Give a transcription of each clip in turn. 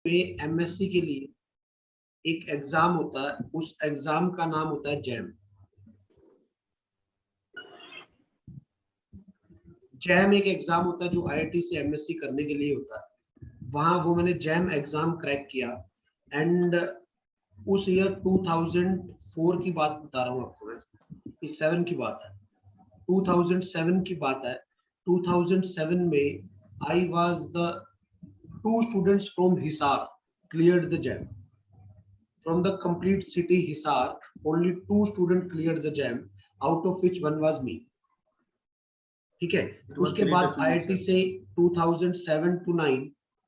पे एमएससी के लिए एक एग्जाम होता है, उस एग्जाम का नाम होता है जैम। जैम एक एग्जाम होता है जो आईआईटी से एमएससी करने के लिए होता है। वहां वो मैंने जैम एग्जाम क्रैक किया एंड उस ईयर 2004 की बात बता रहा हूँ आपको मैं, इस 7 की बात है, 2007 की बात है। 2007 में I was the 2 students from Hisar cleared the jam. From the complete city Hisar, only 2 students cleared the jam, out of which one was me. ठीक है। उसके बाद आईआईटी से 2007 to 9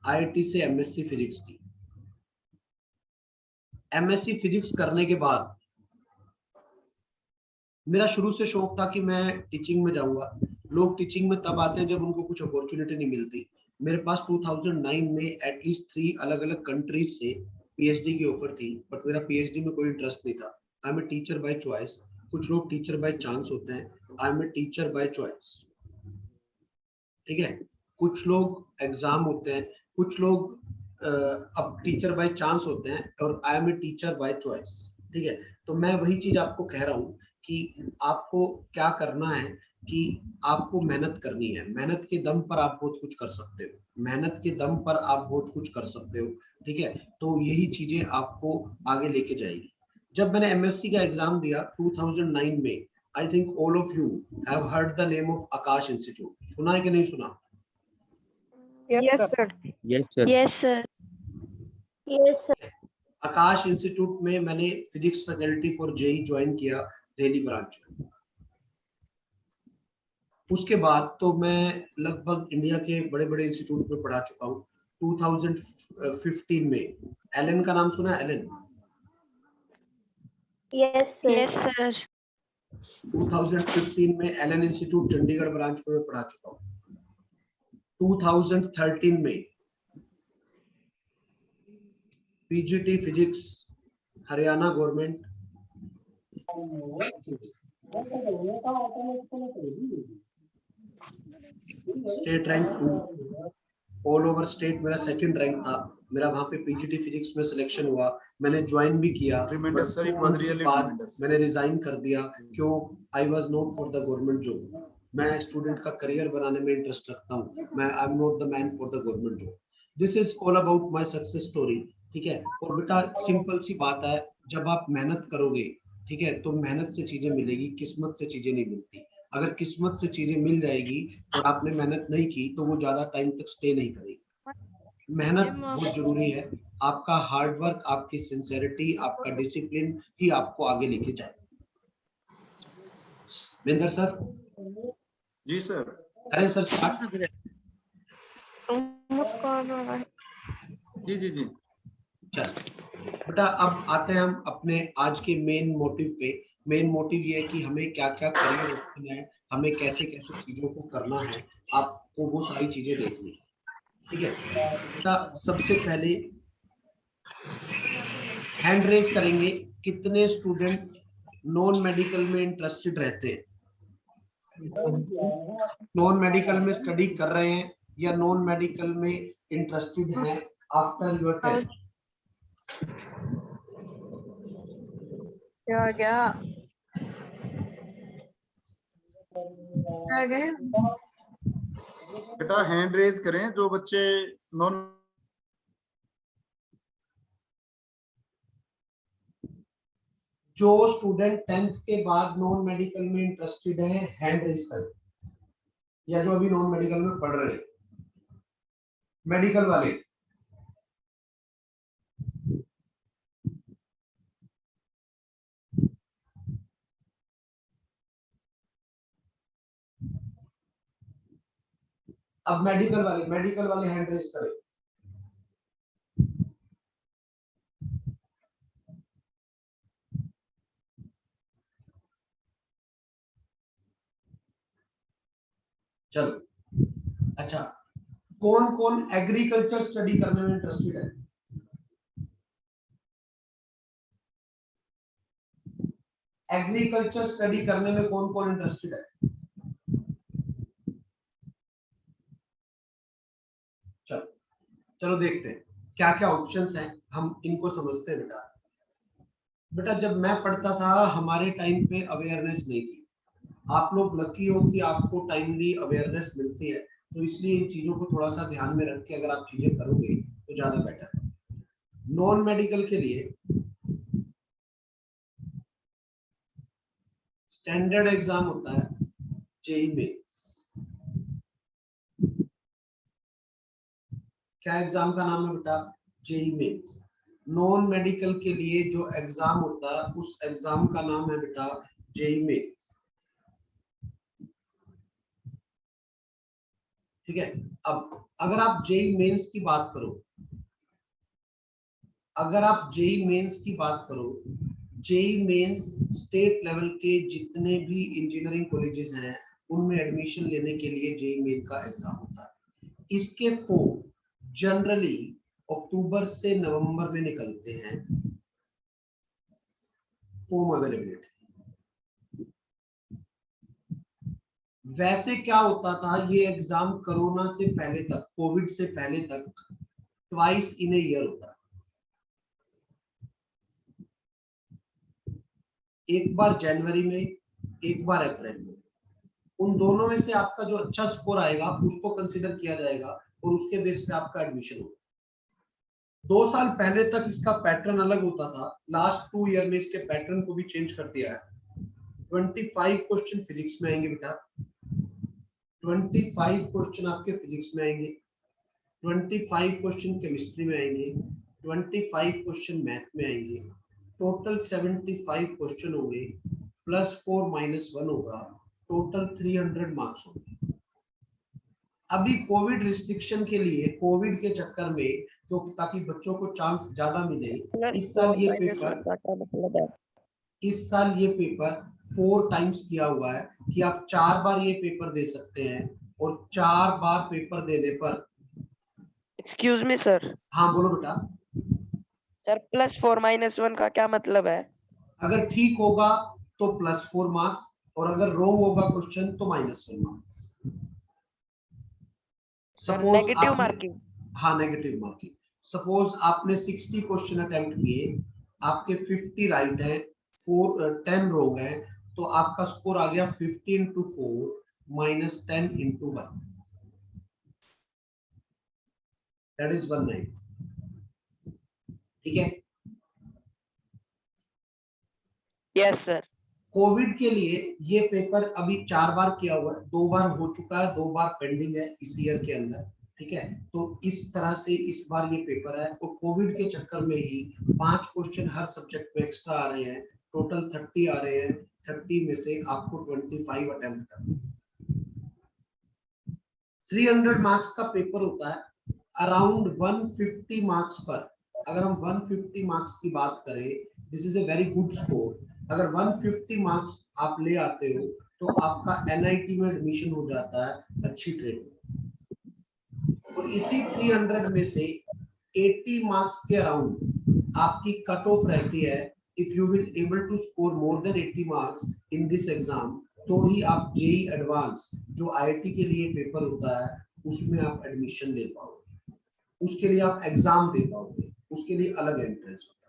आईआईटी से एमएससी फिजिक्स की। एमएससी फिजिक्स करने के बाद मेरा शुरू से शौक था कि मैं टीचिंग में जाऊंगा। लोग टीचिंग में तब आते हैं जब उनको कुछ अपॉर्चुनिटी नहीं मिलती। मेरे पास 2009 में एटलीस्ट 3 अलग अलग कंट्रीज से पीएचडी की ऑफर थी, बट मेरा पीएचडी में कोई इंटरेस्ट नहीं था। I am a teacher by choice. कुछ लोग टीचर बाय चांस होते हैं, I am a teacher by choice. ठीक है। कुछ लोग एग्जाम होते हैं, कुछ लोग अब टीचर बाय चांस होते हैं, और I am a teacher by choice. ठीक है। तो मैं वही चीज आपको कह रहा हूँ कि आपको क्या करना है कि आपको मेहनत करनी है। मेहनत के दम पर आप बहुत कुछ कर सकते हो, मेहनत के दम पर आप बहुत कुछ कर सकते हो। ठीक है। तो यही चीजें आपको आगे लेके जाएगी। जब मैंने एमएससी का एग्जाम दिया 2009 में, I think all of you have heard the name of Akash institute. सुना है कि नहीं सुना? Yes, sir. Yes, sir. Yes, sir. Yes, sir. Aakash institute में मैंने physics faculty for JEE join किया, दिल्ली ब्रांच में। उसके बाद तो मैं लगभग इंडिया के बड़े बड़े इंस्टीट्यूट में पढ़ा चुका हूँ। 2015 में एलन का नाम सुना है? Elon? Yes, sir. Yes, sir. 2015 में एलन इंस्टीट्यूट चंडीगढ़ ब्रांच में पढ़ा चुका हूँ। 2013 में PGT physics Haryana government, state rank 2, all over state मेरा सेकंड रैंक था। मेरा वहां पे पीजीटी फिजिक्स में सिलेक्शन हुआ, मैंने ज्वाइन भी किया, बाद मैंने रिजाइन कर दिया। क्यों? I was not for the government job. मैं स्टूडेंट का करियर बनाने में इंटरेस्ट रखता हूँ, मैं I am not the man for the government job. This is all about my success story. ठीक है। और बेटा सिंपल सी बात है, जब आप मेहनत करोगे, ठीक है, तो मेहनत से चीजें मिलेगी, किस्मत से चीजें नहीं मिलती। अगर किस्मत से चीजें मिल जाएगी और आपने मेहनत नहीं की तो वो ज्यादा टाइम तक स्टे नहीं करेगी। मेहनत बहुत जरूरी है। आपका हार्ड वर्क, आपकी सिंसेरिटी, आपका डिसिप्लिन ही आपको आगे लेके जाए। महेंद्र सर? जी सर। करें सर स्टार्ट? जी जी जी। चल बेटा, अब आते हैं हम अपने आज के मेन मोटिव पे। मेन मोटिव ये है कि हमें क्या क्या करियर रखना है, हमें कैसे कैसे चीजों को करना है, आपको वो सारी चीजें देखनी है। ठीक है बेटा, सबसे पहले हैंड रेज करेंगे, कितने स्टूडेंट नॉन मेडिकल में इंटरेस्टेड रहते हैं? नॉन मेडिकल में स्टडी कर रहे हैं या नॉन मेडिकल में इंटरेस्टेड हैं आफ्टर योर 10th? क्या बेटा हैंड रेज करें जो बच्चे नॉन। जो स्टूडेंट 10th के बाद नॉन मेडिकल में इंटरेस्टेड है, हैंड रेज करें। या जो अभी नॉन मेडिकल में पढ़ रहे हैं, मेडिकल वाले। अब मेडिकल वाले हैंड रेज करें। चलो अच्छा, कौन कौन एग्रीकल्चर स्टडी करने में इंटरेस्टेड है? एग्रीकल्चर स्टडी करने में कौन कौन इंटरेस्टेड है? चलो चलो देखते हैं क्या क्या ऑप्शंस हैं, हम इनको समझते हैं बेटा। बेटा जब मैं पढ़ता था हमारे टाइम पे अवेयरनेस नहीं थी। आप लोग लकी हो कि आपको टाइमली अवेयरनेस मिलती है, तो इसलिए इन चीजों को थोड़ा सा ध्यान में रख के अगर आप चीजें करोगे तो ज्यादा बेटर है। नॉन मेडिकल के लिए स्टैंडर्ड एग्जाम होता है जेई मेंस। क्या एग्जाम का नाम है बेटा? JEE mains. नॉन मेडिकल के लिए जो एग्जाम होता है उस एग्जाम का नाम है बेटा जेई मेंस। ठीक है। अब अगर आप जेई मेंस की बात करो, अगर आप जेई मेंस की बात करो, जेई मेंस स्टेट लेवल के जितने भी इंजीनियरिंग कॉलेजेस हैं उनमें एडमिशन लेने के लिए जेई मेन का एग्जाम होता है। इसके फॉर्म जनरली अक्टूबर से नवंबर में निकलते हैं, फॉर्म अवेलेबिलिटी। वैसे क्या होता था, ये एग्जाम कोरोना से पहले तक, कोविड से पहले तक ट्वाइस इन ए ईयर होता है। एक बार जनवरी में, एक बार अप्रैल में। उन दोनों में से आपका जो अच्छा स्कोर आएगा उसको कंसीडर किया जाएगा और उसके बेस पे आपका एडमिशन होगा। 2 साल पहले तक इसका पैटर्न अलग होता था, लास्ट 2 ईयर में इसके पैटर्न को भी चेंज कर दिया है। 25 क्वेश्चन फिजिक्स में आएंगे बेटा, 25 क्वेश्चन आपके फिजिक्स में आएंगे, 25 क्वेश्चन केमिस्ट्री में आएंगे, 25 क्वेश्चन मैथ में आएंगे। टोटल 75 क्वेश्चन होंगे, +4 -1 होगा, टोटल 300 मार्क्स होंगे। अभी कोविड रिस्ट्रिक्शन के लिए, कोविड के चक्कर में, तो ताकि बच्चों को चांस ज्यादा मिले, इस साल ये पेपर 4 टाइम्स किया हुआ है कि आप 4 बार ये पेपर दे सकते हैं और 4 बार पेपर देने पर। Excuse me sir. हाँ बोलो बेटा। सर +4 -1 का क्या मतलब है? अगर ठीक होगा तो +4 मार्क्स और अगर रॉन्ग होगा क्वेश्चन तो -1 मार्क्स। Suppose negative marking. हाँ नेगेटिव मार्किंग। सपोज आपने 60 क्वेश्चन अटेम्प्ट किए, आपके 50 राइट है, 10 रॉन्ग है, तो आपका स्कोर आ गया 50 × 4 -10 × 1, दैट इज 190। ठीक है। Yes sir. कोविड के लिए ये पेपर अभी 4 बार किया हुआ है, 2 बार हो चुका है, 2 बार पेंडिंग है इस ईयर के अंदर। ठीक है, तो इस तरह से इस बार ये पेपर है और कोविड के चक्कर में ही 5 क्वेश्चन हर सब्जेक्ट में एक्स्ट्रा आ रहे हैं, टोटल 30 आ रहे हैं। 30 में से आपको 25 अटेम्प्ट करना है। 300 मार्क्स का पेपर होता है, अराउंड 150 मार्क्स पर। अगर हम 150 मार्क्स की बात करें, this is a very good score. अगर 150 मार्क्स आप ले आते हो तो आपका एनआईटी में एडमिशन हो जाता है अच्छी ट्रेड में। और इसी 300 में से 80 मार्क्स के अराउंड आपकी कट ऑफ रहती है। If you will able to score more than 80 marks in this exam, तो ही आप जेई एडवांस जो आईआईटी के लिए पेपर होता है उसमें आप एडमिशन ले पाओगे, उसके लिए आप एग्जाम दे पाओगे, उसके लिए अलग एंट्रेंस होता है।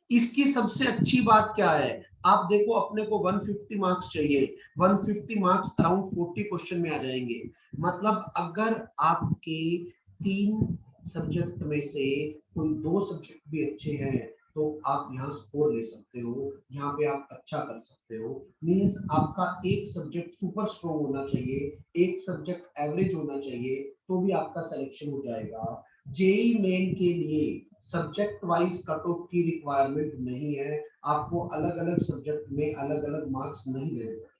इसकी सबसे अच्छी बात क्या है, आप देखो अपने को 150 मार्क्स चाहिए, 150 मार्क्स अराउंड 40 क्वेश्चन में आ जाएंगे। मतलब अगर आपके 3 सब्जेक्ट में से कोई 2 सब्जेक्ट भी अच्छे हैं तो आप यहाँ स्कोर ले सकते हो, यहाँ पे आप अच्छा कर सकते हो। मींस आपका एक सब्जेक्ट सुपर स्ट्रॉन्ग होना चाहिए, एक सब्जेक्ट एवरेज होना चाहिए, तो भी आपका सिलेक्शन हो जाएगा। जेई मेन के लिए सब्जेक्ट वाइज कट ऑफ की रिक्वायरमेंट नहीं है, आपको अलग अलग सब्जेक्ट में अलग अलग मार्क्स नहीं लेने पड़ेंगे।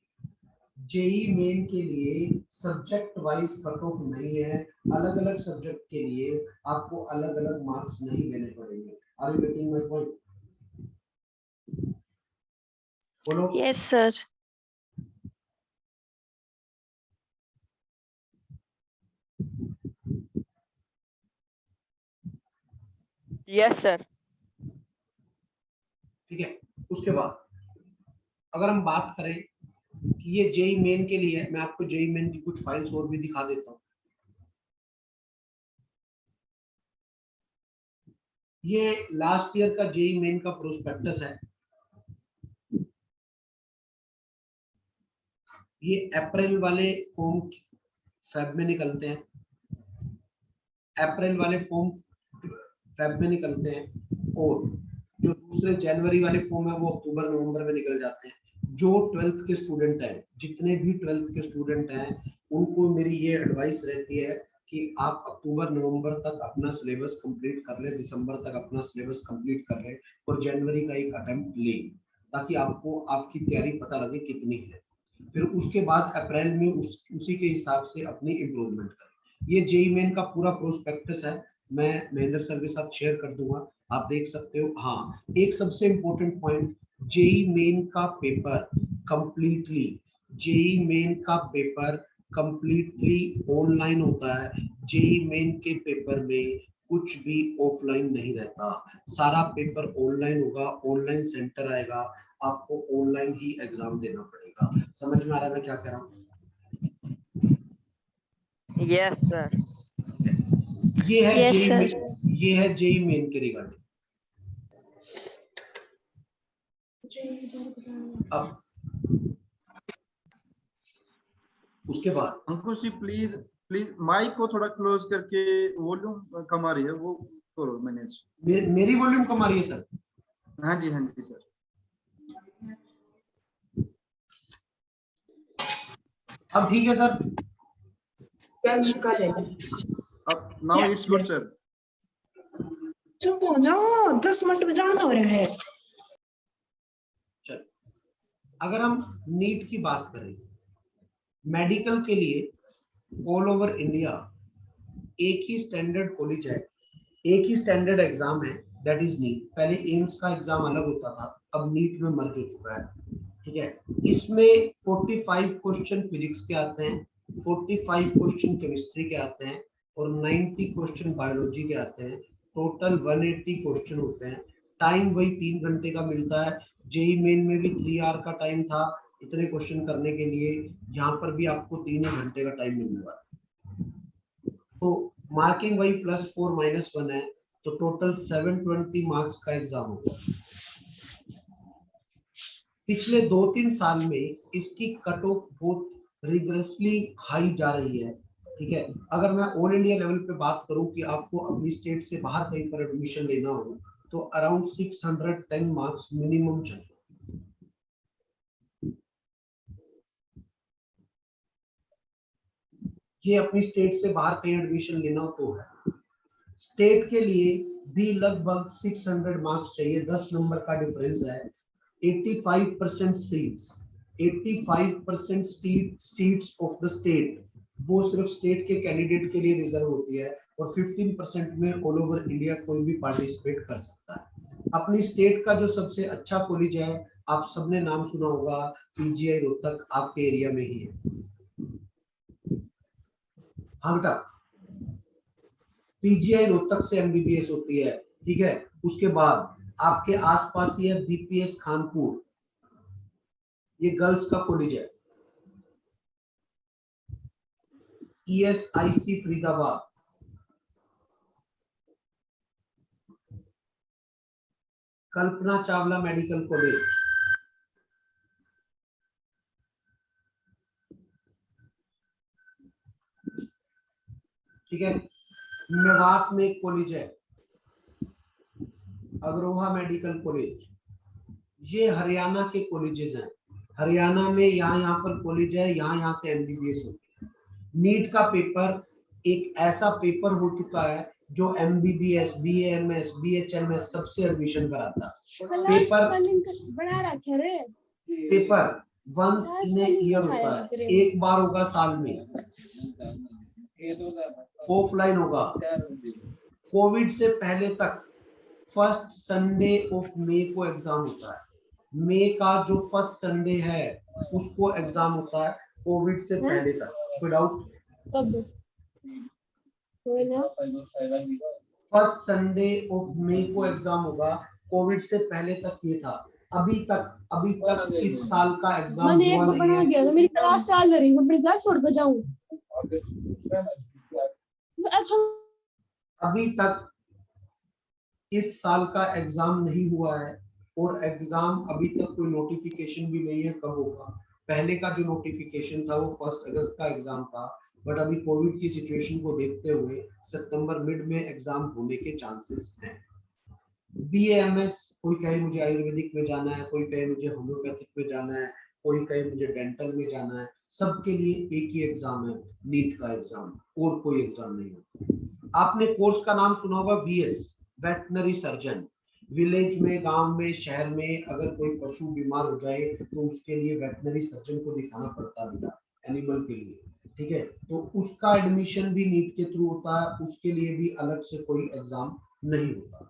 जेई मेन के लिए सब्जेक्ट वाइज कट ऑफ नहीं है, अलग अलग सब्जेक्ट के लिए आपको अलग अलग मार्क्स नहीं लेने पड़ेंगे। Are you getting my point? बोलो। Yes, sir. Yes sir. ठीक है, उसके बाद अगर हम बात करें कि ये जेई मेन के लिए है, मैं आपको जेई मेन की कुछ फाइल्स और भी दिखा देता हूँ। ये लास्ट ईयर का जेई मेन का प्रोस्पेक्टस है। ये अप्रैल वाले फॉर्म फेब में निकलते हैं, अप्रैल वाले फॉर्म फेब में निकलते हैं, और जो दूसरे जनवरी वाले फॉर्म है वो अक्टूबर नवंबर में निकल जाते हैं। जो 12th के स्टूडेंट हैं, जितने भी 12th के स्टूडेंट हैं, उनको मेरी ये एडवाइस रहती है कि आप अक्टूबर नवंबर तक अपना सिलेबस कंप्लीट कर ले, दिसंबर तक अपना सिलेबस कंप्लीट कर ले और जनवरी का एक अटेम्प्ट ले, ताकि आपको आपकी तैयारी पता लगे कितनी है। फिर उसके बाद अप्रैल में उसी के हिसाब से अपनी इम्प्रूवमेंट करें। ये जेई मेन का पूरा प्रोस्पेक्टस है, मैं महेंद्र सर के साथ शेयर कर दूंगा, आप देख सकते हो। हाँ, एक सबसे इम्पोर्टेंट पॉइंट, जेई मेन का पेपर कंप्लीटली, जेई मेन का पेपर कंप्लीटली ऑनलाइन होता है। जेई मेन के पेपर में कुछ भी ऑफलाइन नहीं रहता, सारा पेपर ऑनलाइन होगा, ऑनलाइन सेंटर आएगा, आपको ऑनलाइन ही एग्जाम देना पड़ेगा। समझ में आ रहा है मैं क्या कह रहा हूँ? Yes sir. ये है Yes, जेई sir. मेन, ये है जेई मेन के रिगार्डिंग। अब उसके बाद अंकुश जी प्लीज प्लीज माइक को थोड़ा क्लोज करके, वॉल्यूम कम आ रही है, वो करो मैनेज। मेरी वॉल्यूम कम आ रही है सर? हाँ जी सर। अब ठीक है सर? अब नाउ इट्स गुड सर। चुप हो जाओ, 10 मिनट में जाना हो रहा है। चल, अगर हम नीट की बात करें, मेडिकल के लिए ऑल ओवर इंडिया एक ही स्टैंडर्ड कॉलेज है, एक ही स्टैंडर्ड एग्जाम है, दैट इज नीट। पहले एम्स का एग्जाम अलग होता था, अब नीट में मर्ज हो चुका है, ठीक है। इसमें 45 क्वेश्चन फिजिक्स के आते हैं, 45 क्वेश्चन केमिस्ट्री के आते हैं और 90 क्वेश्चन बायोलॉजी के आते हैं। टोटल 180 क्वेश्चन होते हैं। टाइम वही 3 घंटे का मिलता है। जेई मेन में भी 3 आवर का टाइम था इतने क्वेश्चन करने के लिए, यहाँ पर भी आपको 3 ही घंटे का टाइम मिल रहा है। तो मार्किंग वही +4 -1 है, तो टोटल 720 मार्क्स का एग्जाम होगा। पिछले 2-3 साल में इसकी कट ऑफ बहुत रिग्रेसली हाई जा रही है, ठीक है। अगर मैं ऑल इंडिया लेवल पे बात करूं कि आपको अपनी स्टेट से बाहर कहीं पर एडमिशन लेना हो, तो अराउंड 610 मार्क्स मिनिमम चाहिए। ये अपनी स्टेट से बाहर कहीं एडमिशन लेना हो तो है। स्टेट के लिए भी लगभग 600 मार्क्स चाहिए, 10 नंबर का डिफरेंस है। 85% seats, 85% seats of the state वो सिर्फ स्टेट के कैंडिडेट के लिए रिजर्व होती है, और 15% में ऑल ओवर इंडिया कोई भी पार्टिसिपेट कर सकता है। अपनी स्टेट का जो सबसे अच्छा कॉलेज है, आप सबने नाम सुना होगा, पीजीआई रोहतक आपके एरिया में ही है। हाँ बेटा, पीजीआई रोहतक से एमबीबीएस होती है, ठीक है। उसके बाद आपके आसपास ही है बीपीएस खानपुर, ये गर्ल्स का कॉलेज है। ESIC Faridabad, Kalpana Chawla medical college, ठीक है। मेवात में एक कॉलेज है अग्रोहा मेडिकल कॉलेज। ये हरियाणा के कॉलेजेस हैं, हरियाणा में यहाँ पर कॉलेज है, यहाँ से एमबीबीएस होती है। नीट का पेपर एक ऐसा पेपर हो चुका है जो एमबीबीएस, बीएएमएस, बीएचएमएस सबसे एडमिशन कराता है। Paper once in a year होता है, एक बार होगा साल में, ऑफलाइन होगा। कोविड से पहले तक फर्स्ट संडे ऑफ मई को एग्जाम होता है। मई का जो फर्स्ट संडे है उसको एग्जाम होता है, कोविड से पहले तक। कोई doubt? First Sunday of May को एग्जाम होगा, कोविड से पहले तक ये था। अभी तक इस साल का एग्जाम हुआ नहीं है। मेरी क्लास चल रही है, मैं घर छोड़ के जाऊं? अच्छा, अभी तक इस साल का एग्जाम नहीं हुआ है और एग्जाम अभी तक कोई नोटिफिकेशन भी नहीं है कब होगा। पहले का जो नोटिफिकेशन था वो 1 अगस्त का एग्जाम था, बट अभी कोविड की सिचुएशन को देखते हुए सितंबर मिड में एग्जाम होने के चांसेस हैं। BAMS, कोई कहे मुझे आयुर्वेदिक में जाना है, कोई कहे मुझे होम्योपैथिक में जाना है, कोई कहे मुझे डेंटल में जाना है, सबके लिए एक ही एग्जाम है, नीट का एग्जाम, और कोई एग्जाम नहीं होता। आपने कोर्स का नाम सुना होगा VS, वेटनरी सर्जन। विलेज में, गांव में, शहर में अगर कोई पशु बीमार हो जाए तो उसके लिए वेटनरी सर्जन को दिखाना पड़ता है एनिमल के लिए, ठीक है। तो उसका एडमिशन भी नीट के थ्रू होता है, उसके लिए भी अलग से कोई एग्जाम नहीं होता,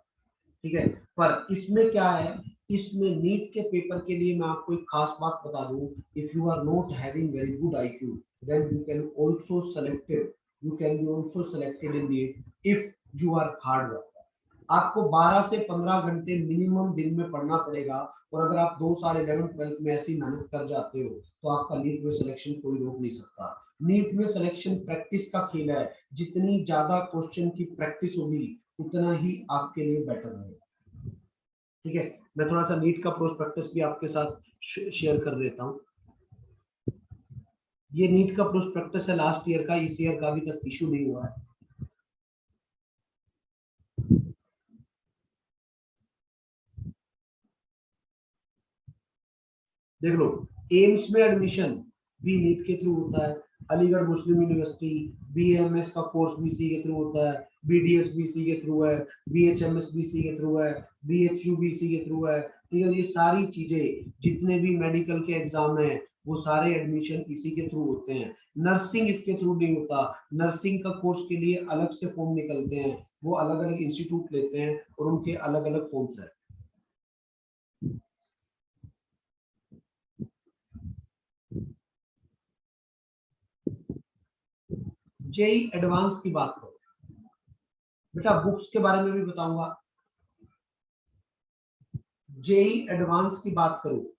ठीक है। पर इसमें क्या है, इसमें नीट के पेपर के लिए मैं आपको एक खास बात बता दूं, if you are not having very good IQ then you can also selected in NEET if you are hard worker. आपको 12 से 15 घंटे मिनिमम दिन में पढ़ना पड़ेगा, और अगर आप 2 साल 11th-12th में ऐसी मेहनत कर जाते हो तो आपका नीट में सिलेक्शन कोई रोक नहीं सकता। नीट में सिलेक्शन प्रैक्टिस का खेल है, जितनी ज्यादा क्वेश्चन की प्रैक्टिस होगी उतना ही आपके लिए बेटर रहेगा, ठीक है। मैं थोड़ा सा नीट का प्रोस्पेक्टस भी आपके साथ शेयर कर देता हूं। ये नीट का प्रोस्पेक्टस है लास्ट ईयर का, इस ईयर का अभी तक इशू नहीं हुआ है। देख लो, एम्स में एडमिशन भी नीट के थ्रू होता है, अलीगढ़ मुस्लिम यूनिवर्सिटी BAMS का कोर्स BC के थ्रू होता है, BDS BC के थ्रू है, BHMS BC के थ्रू है, BHU BC के थ्रू है, ठीक है। ये सारी चीजें, जितने भी मेडिकल के एग्जाम हैं वो सारे एडमिशन इसी के थ्रू होते हैं। नर्सिंग इसके थ्रू नहीं होता, नर्सिंग का कोर्स के लिए अलग से फॉर्म निकलते हैं, वो अलग अलग इंस्टीट्यूट लेते हैं और उनके अलग अलग फॉर्म्स रहते हैं। जेई एडवांस की बात करो बेटा, बुक्स के बारे में भी बताऊंगा। जेई एडवांस की बात करो,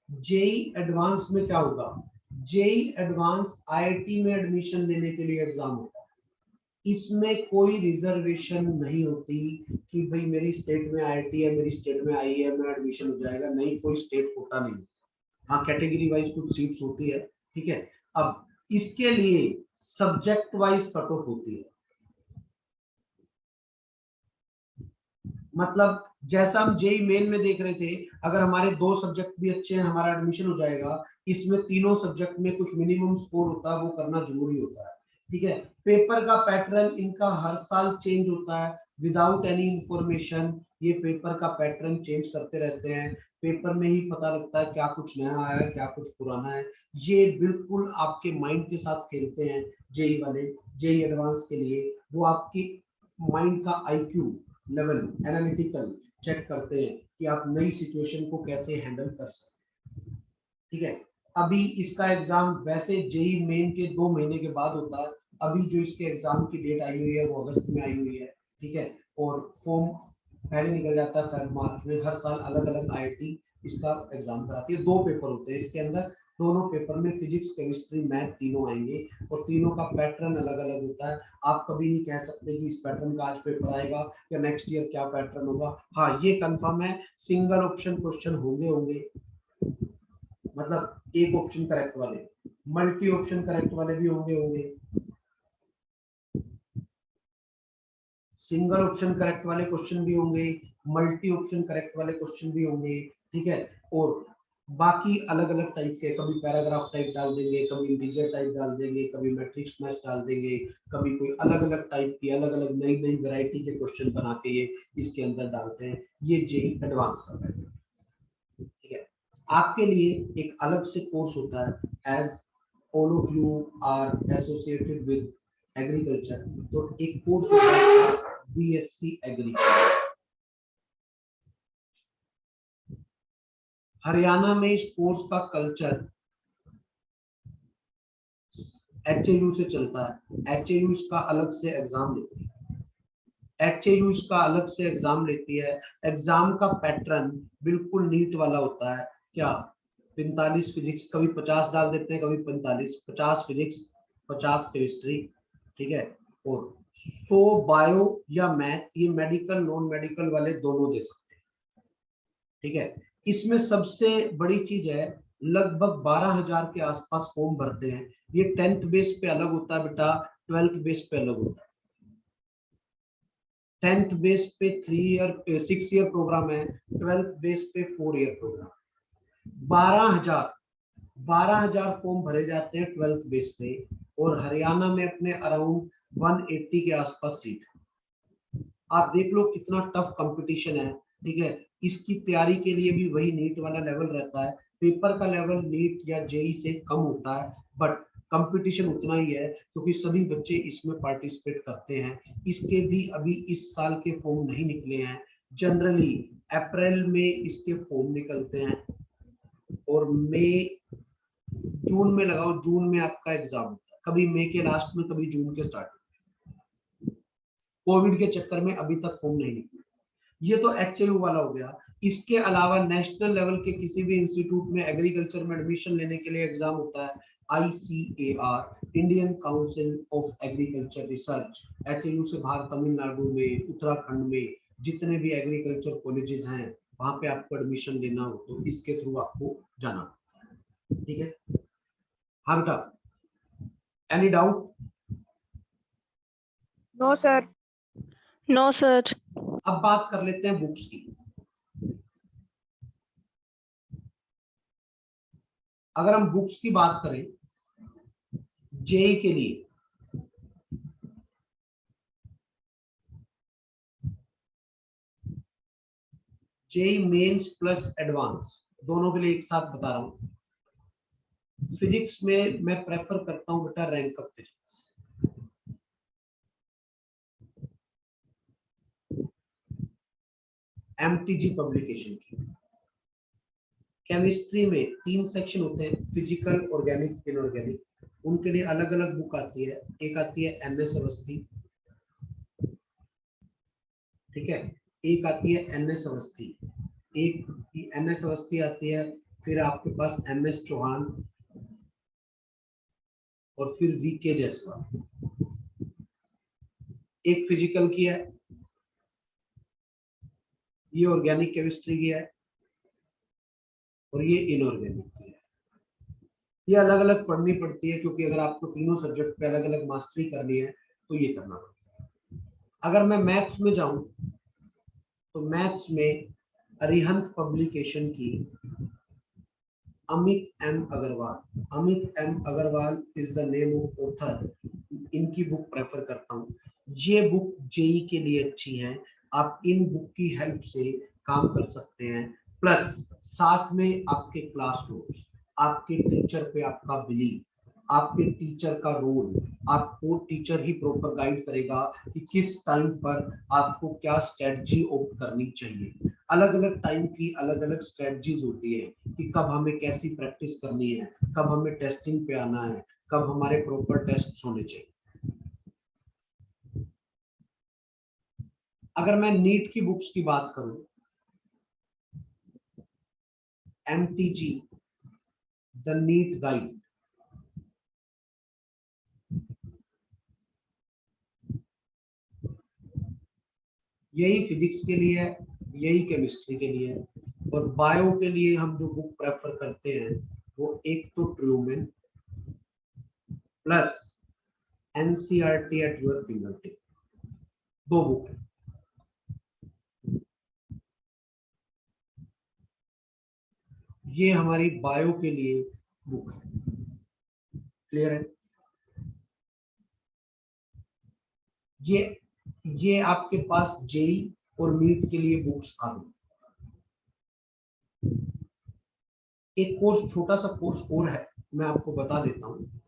जेई एडवांस में क्या होगा, जेई एडवांस IIT में एडमिशन लेने के लिए एग्जाम होता है। इसमें कोई रिजर्वेशन नहीं होती कि भाई मेरी स्टेट में IIT है, मेरी स्टेट में IIM में एडमिशन हो जाएगा, नहीं, कोई स्टेट कोटा नहीं होता। हाँ, कैटेगरी वाइज कुछ सीट्स होती है, ठीक है। अब इसके लिए सब्जेक्ट वाइज कट ऑफ होती है, मतलब जैसा हम जेई मेन में देख रहे थे, अगर हमारे 2 सब्जेक्ट भी अच्छे हैं हमारा एडमिशन हो जाएगा। इसमें तीनों सब्जेक्ट में कुछ मिनिमम स्कोर होता है, वो करना जरूरी होता है, ठीक है। पेपर का पैटर्न इनका हर साल चेंज होता है विदाउट एनी इंफॉर्मेशन। ये पेपर का पैटर्न चेंज करते रहते हैं, पेपर में ही पता लगता है क्या कुछ नया आया है, क्या कुछ पुराना है। ये बिल्कुल आपके माइंड के साथ खेलते हैं जेई वाले। जेई एडवांस के लिए वो आपकी माइंड का IQ लेवल एनालिटिकल चेक करते हैं कि आप नई सिचुएशन को कैसे हैंडल कर सकते हैं, ठीक है। अभी इसका एग्जाम वैसे जेई मेन के 2 महीने के बाद होता है, अभी जो इसके एग्जाम की डेट आई हुई है वो अगस्त में आई हुई है, ठीक है। और फॉर्म पहले निकल जाता है Feb-March में। हर साल अलग अलग IIT इसका एग्जाम कराती है। 2 पेपर होते हैं इसके अंदर, दोनों पेपर में फिजिक्स, केमिस्ट्री, मैथ तीनों आएंगे और तीनों का पैटर्न अलग अलग होता है। आप कभी नहीं कह सकते कि इस पैटर्न का आज पेपर आएगा या नेक्स्ट ईयर क्या पैटर्न होगा। हाँ, ये कंफर्म है, सिंगल ऑप्शन क्वेश्चन होंगे, मतलब एक ऑप्शन करेक्ट वाले, मल्टी ऑप्शन करेक्ट वाले भी होंगे, सिंगल ऑप्शन करेक्ट वाले क्वेश्चन भी होंगे, मल्टी ऑप्शन करेक्ट वाले क्वेश्चन भी होंगे, ठीक है। और बाकी अलग अलग टाइप के, कभी पैराग्राफ टाइप डाल देंगे, कभी इंटीजर टाइप डाल देंगे, कभी मैट्रिक्स मैच डाल देंगे, कभी कोई अलग अलग टाइप की अलग अलग नई नई वैरायटी के क्वेश्चन बना के ये इसके अंदर डालते हैं। ये जेई एडवांस का पैटर्न, ठीक है। आपके लिए एक अलग से कोर्स होता है, as all of you are associated with agriculture, तो एक कोर्स होता है BSc एग्री। हरियाणा में इस कोर्स का कल्चर HAU से चलता है। HAU इसका अलग से एग्जाम लेती है, HAU इसका अलग से एग्जाम लेती है। एग्जाम का पैटर्न बिल्कुल नीट वाला होता है। क्या 45 फिजिक्स, कभी 50 डाल देते हैं, कभी 45, 50 फिजिक्स, 50 केमिस्ट्री, ठीक है। और सो बायो या मैथ, ये मेडिकल नॉन मेडिकल वाले दोनों दे सकते हैं, ठीक है। इसमें सबसे बड़ी चीज है, लगभग 12,000 के आसपास फॉर्म भरते हैं। ये 10th बेस पे अलग होता है बेटा, 12th बेस पे अलग होता है। 10th बेस पे 6 ईयर प्रोग्राम है, 12th बेस पे 4 ईयर प्रोग्राम। 12,000 फॉर्म भरे जाते हैं 12th बेस पे, और हरियाणा में अपने अराउंड 180 के आसपास सीट है। आप देख लो कितना टफ कंपटीशन है, ठीक है। इसकी तैयारी के लिए भी वही नीट वाला लेवल रहता है, पेपर का लेवल नीट या जेई से कम होता है, बट कंपटीशन उतना ही है, क्योंकि सभी बच्चे इसमें पार्टिसिपेट करते हैं। इसके भी अभी इस साल के फॉर्म नहीं निकले हैं, जनरली अप्रैल में इसके फॉर्म निकलते हैं, और मई जून में लगाओ, जून में आपका एग्जाम होता है, कभी मई के लास्ट में, कभी जून के स्टार्ट में। कोविड के चक्कर में अभी तक फॉर्म नहीं निकले। ये तो एचयू वाला हो गया। इसके अलावा नेशनल लेवल के किसी भी इंस्टीट्यूट में एग्रीकल्चर में एडमिशन लेने के लिए एग्जाम होता है, ICAR, Indian council of agriculture research. HU से बाहर तमिलनाडु में, उत्तराखंड में जितने भी एग्रीकल्चर कॉलेजेस हैं, वहां पे आपको एडमिशन लेना हो तो इसके थ्रू आपको जाना पड़ता है, ठीक है। हाँ बेटा, any doubt? No sir. No sir. अब बात कर लेते हैं बुक्स की। अगर हम बुक्स की बात करें जेई के लिए, जेई मेंस प्लस एडवांस दोनों के लिए एक साथ बता रहा हूं। फिजिक्स में मैं प्रेफर करता हूं बेटा rank up physics. MTG publication की। केमिस्ट्री में 3 सेक्शन होते हैं, फिजिकल, ऑर्गेनिक, इनऑर्गेनिक। उनके लिए अलग अलग बुक आती है। एक आती है NS अवस्थी, ठीक है, एक आती है NS अवस्थी, एक NS अवस्थी आती है, फिर आपके पास MS चौहान, और फिर VK जायसवाल। एक फिजिकल की है, ये ऑर्गेनिक केमिस्ट्री की है, और ये इनऑर्गेनिक की है। ये अलग अलग पढ़नी पड़ती है, क्योंकि अगर आपको तीनों सब्जेक्ट पे अलग अलग मास्टरी करनी है तो ये करना पड़ता है। अगर मैं मैथ्स में जाऊं तो मैथ्स में अरिहंत पब्लिकेशन की Amit M Agarwal, Amit M Agarwal is the name of author, इनकी बुक प्रेफर करता हूँ। ये बुक जेई के लिए अच्छी है, आप इन बुक की हेल्प से काम कर सकते हैं। प्लस साथ में आपके क्लास नोट्स, आपके टीचर पे आपका बिलीफ, आपके टीचर का रोल, आपको टीचर ही प्रॉपर गाइड करेगा कि किस टाइम पर आपको क्या स्ट्रेटजी ऑप्ट करनी चाहिए। अलग अलग टाइम की अलग अलग स्ट्रेटजीज होती है कि कब हमें कैसी प्रैक्टिस करनी है, कब हमें टेस्टिंग पे आना है, कब हमारे प्रॉपर टेस्ट होने चाहिए। अगर मैं नीट की बुक्स की बात करूं, MTG द नीट गाइड, यही फिजिक्स के लिए है, यही केमिस्ट्री के लिए है। और बायो के लिए हम जो बुक प्रेफर करते हैं वो एक तो Trueman plus NCERT at your finger tip, 2 book है। ये हमारी बायो के लिए बुक है, क्लियर है। ये आपके पास जेई और नीट के लिए बुक्स आ गई। एक कोर्स, छोटा सा कोर्स और है, मैं आपको बता देता हूँ।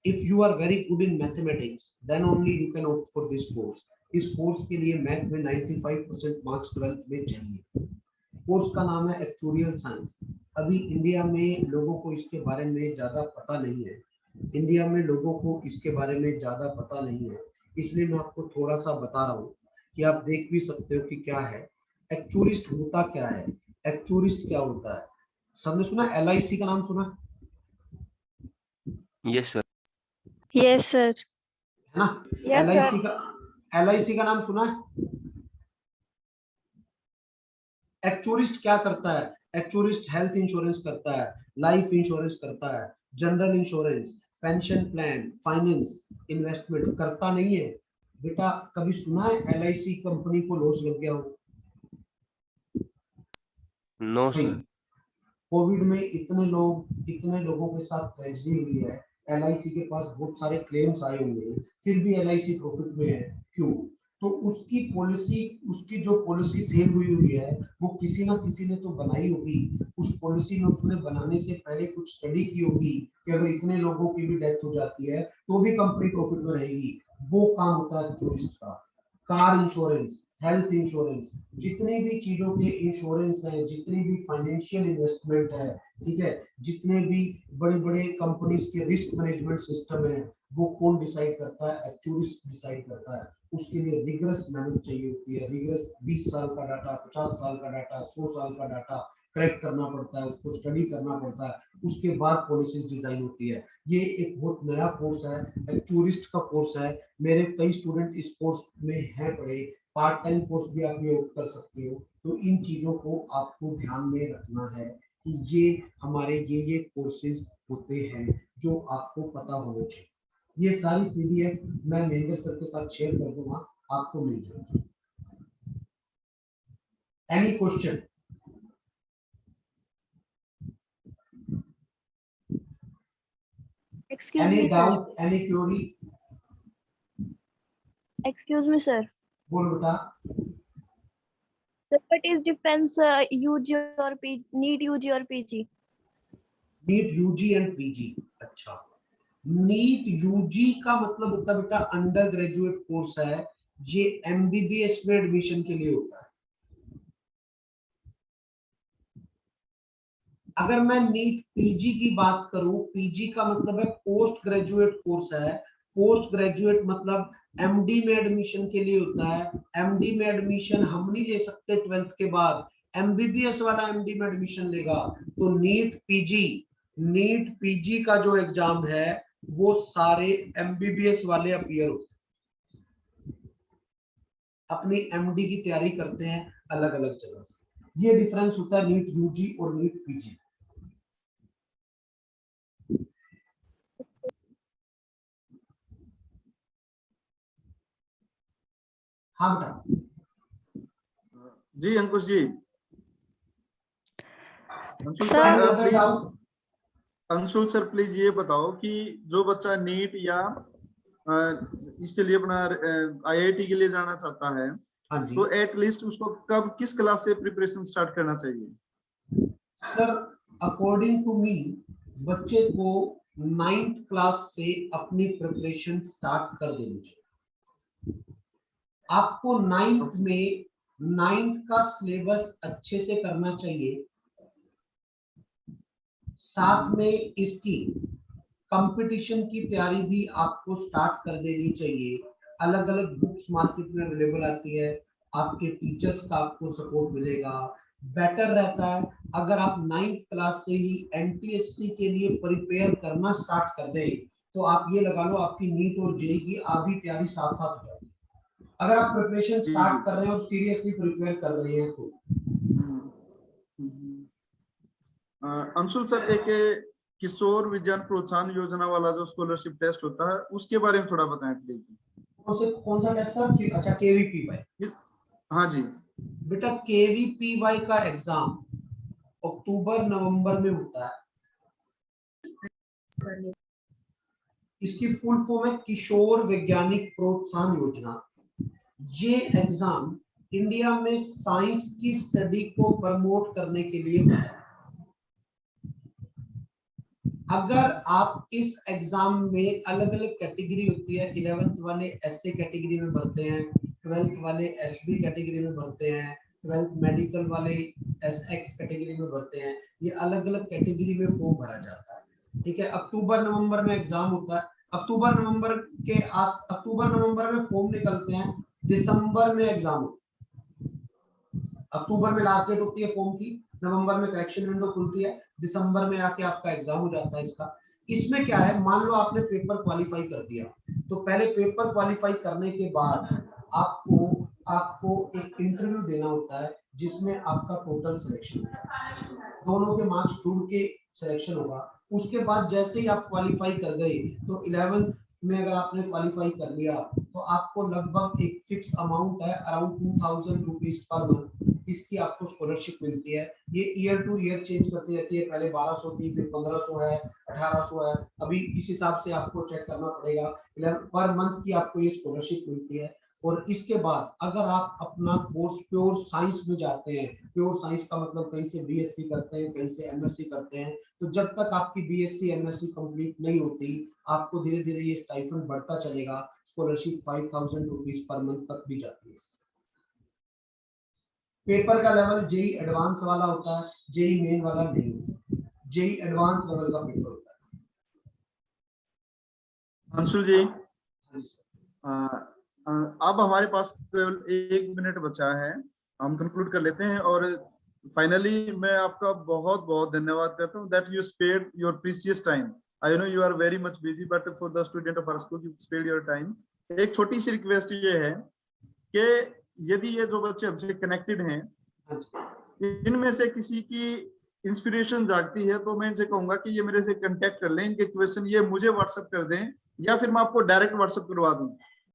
If you are very good in mathematics then only you can opt for this course. इस कोर्स के लिए मैथ में 95% मार्क्स 12th में चाहिए। कोर्स का नाम है एक्चुरियल साइंस। अभी इंडिया में लोगों को इसके बारे में ज्यादा पता नहीं है, इंडिया में लोगों को इसके बारे में ज्यादा पता नहीं है, इसलिए मैं आपको थोड़ा सा बता रहा हूँ कि आप देख भी सकते हो कि क्या है एक्चुरिस्ट, होता क्या है, एक्चुरिस्ट क्या होता है। सबने सुना LIC का नाम सुना? Yes sir. Yes sir. है ना। Yes, LIC का नाम सुना है? एक्चुअरिस्ट क्या करता है? एक्चुअरिस्ट हेल्थ इंश्योरेंस करता है, लाइफ इंश्योरेंस करता है, general insurance, pension plan, finance, investment करता नहीं है। बेटा कभी सुना है LIC कंपनी को लॉस लग गया हो? No sir. कोविड में इतने लोगों के साथ ट्रेजेडी हुई है, LIC के पास बहुत सारे क्लेम्स आए होंगे, फिर भी LIC प्रॉफिट में है। क्यों? तो उसकी जो पॉलिसी सेल हुई है वो किसी ना किसी ने तो बनाई होगी। उस पॉलिसी में उसने बनाने से पहले कुछ स्टडी की होगी कि अगर इतने लोगों की भी डेथ हो जाती है तो भी कंपनी प्रॉफिट में रहेगी। वो काम होता है टूरिस्ट का। कार इंश्योरेंस, हेल्थ इंश्योरेंस, जितने भी चीजों के इंश्योरेंस है, जितनी भी फाइनेंशियल इन्वेस्टमेंट है, ठीक है, जितने भी बड़े बड़े कंपनीज के रिस्क मैनेजमेंट सिस्टम है, वो कौन डिसाइड करता है? एक्चुअरिस्ट डिसाइड करता है। उसके लिए रिगरस मेहनत चाहिए होती है। रिगरस 20 साल का डाटा, 50 साल का डाटा, 100 साल का डाटा कलेक्ट करना पड़ता है, उसको स्टडी करना पड़ता है, उसके बाद पॉलिसीज डिजाइन होती है। ये एक बहुत नया कोर्स है, एक्चुअरिस्ट का कोर्स है। मेरे कई स्टूडेंट इस कोर्स में हैं पढ़े, पार्ट टाइम कोर्स भी आप ये कर सकते हो। तो इन चीजों को आपको ध्यान में रखना है कि ये हमारे ये कोर्सेज होते हैं जो आपको पता होना चाहिए। ये सारी PDF मैं महेंद्र सर के साथ शेयर कर दूंगा, आपको मिल जाएगी। Any question? Excuse any me, sir. Doubt, any query? Excuse me, sir. बोलो बेटा। Sir, what is difference UG or PG, NEET UG or PG? NEET UG and PG। अच्छा, नीट UG का मतलब होता है बेटा अंडर ग्रेजुएट कोर्स है। ये MBBS में एडमिशन के लिए होता है। अगर मैं नीट PG की बात करूं, PG का मतलब है पोस्ट ग्रेजुएट कोर्स है। पोस्ट ग्रेजुएट मतलब MD में एडमिशन के लिए होता है। MD में एडमिशन हम नहीं ले सकते 12th के बाद, MBBS वाला MD में एडमिशन लेगा। तो नीट PG का जो एग्जाम है वो सारे MBBS वाले अपीयर होते हैं, अपनी MD की तैयारी करते हैं अलग अलग जगह से। ये डिफरेंस होता है नीट UG और नीट PG। हाँ बेटा। जी अंकुश जी। अंशुल सर प्लीज ये बताओ कि जो बच्चा नीट या इसके लिए अपना IIT के लिए जाना चाहता है, हाँ जी। तो एटलीस्ट उसको कब किस क्लास से प्रिपरेशन स्टार्ट करना चाहिए? सर अकॉर्डिंग टू मी बच्चे को 9th क्लास से अपनी प्रिपरेशन स्टार्ट कर देनी चाहिए। आपको 9th का सिलेबस अच्छे से करना चाहिए। साथ में इसकी कंपटीशन की तैयारी भी आपको स्टार्ट कर देनी चाहिए। अलग अलग बुक्स मार्केट में अवेलेबल आती है, आपके टीचर्स का आपको सपोर्ट मिलेगा। बेटर रहता है अगर आप 9th क्लास से ही NTSC के लिए प्रिपेयर करना स्टार्ट कर दें, तो आप ये लगा लो आपकी नीट और JEE की आधी तैयारी साथ साथ हो जाएगी। अगर आप प्रिपरेशन स्टार्ट कर रहे हैं और सीरियसली प्रिपेयर कर रहे हैं तो। अंशुल सर, एक किशोर विज्ञान प्रोत्साहन योजना वाला जो स्कॉलरशिप टेस्ट होता है उसके बारे में थोड़ा बताएं प्लीज। कौन सा टेस्ट सर? अच्छा, KVPY। हाँ जी बेटा KVPY का एग्जाम अक्टूबर नवंबर में होता है। इसकी फुल फॉर्म है किशोर वैज्ञानिक प्रोत्साहन योजना। ये एग्जाम इंडिया में साइंस की स्टडी को प्रमोट करने के लिए होता है। अगर आप इस एग्जाम में अलग अलग कैटेगरी होती है, 11th वाले SA कैटेगरी में भरते हैं, 12th वाले SB कैटेगरी में भरते हैं, 12th मेडिकल वाले SX कैटेगरी में भरते हैं। ये अलग अलग कैटेगरी में फॉर्म भरा जाता है। ठीक है, अक्टूबर नवंबर में एग्जाम होता है। अक्टूबर नवंबर में फॉर्म निकलते हैं, दिसंबर में एग्जाम होता है। अक्टूबर में लास्ट डेट होती है फॉर्म की, नवंबर में करेक्शन विंडो खुलती है, दिसंबर में आके आपका एग्जाम हो जाता है इसका। इसमें क्या है, मान लो आपने पेपर क्वालिफाई कर दिया, तो पहले पेपर क्वालिफाई करने के बाद आपको आपको एक इंटरव्यू देना होता है जिसमें आपका टोटल सिलेक्शन होगा, दोनों के मार्क्स जोड़ के सिलेक्शन होगा। उसके बाद जैसे ही आप क्वालिफाई कर गए तो 11th में अगर आपने क्वालिफाई कर लिया तो आपको लगभग एक फिक्स अमाउंट है अराउंड 2000 रुपीज पर मंथ, इसकी आपको स्कॉलरशिप मिलती है। ये ईयर टू ईयर चेंज करती रहती है, पहले 1200 थी, फिर 1500 है, 1800 है, अभी इस हिसाब से आपको चेक करना पड़ेगा। पर मंथ की आपको ये स्कॉलरशिप मिलती है। और इसके बाद अगर आप अपना कोर्स प्योर साइंस में जाते हैं, प्योर साइंस का मतलब कहीं से बीएससी करते हैं, कहीं से एमएससी करते हैं, तो जब तक आपकी बीएससी एमएससी कंप्लीट नहीं होती आपको धीरे धीरे ये स्टाइफंड बढ़ता चलेगा। स्कॉलरशिप 5000 रुपीज पर मंथ तक भी जाती है। पेपर का लेवल जेई एडवांस वाला होता है, जेई मेन वाला नहीं होता। जेई एडवांस लेवल का पेपर होता है। अंशुल जी, हाँ जी सर। अब हमारे पास केवल 1 मिनट बचा है, हम कंक्लूड कर लेते हैं। और फाइनली मैं आपका बहुत बहुत धन्यवाद करता हूँ that you spared your precious time. I know you are very much busy but for the student of our school you spared your time. एक छोटी सी रिक्वेस्ट ये है कि यदि ये जो बच्चे हमसे कनेक्टेड हैं इनमें से किसी की इंस्पिरेशन जागती है तो मैं इनसे कहूंगा कि ये मेरे से कांटेक्ट कर लें, इनके क्वेश्चन ये मुझे व्हाट्सएप कर दें या फिर मैं आपको डायरेक्ट व्हाट्सएप करवा दूं।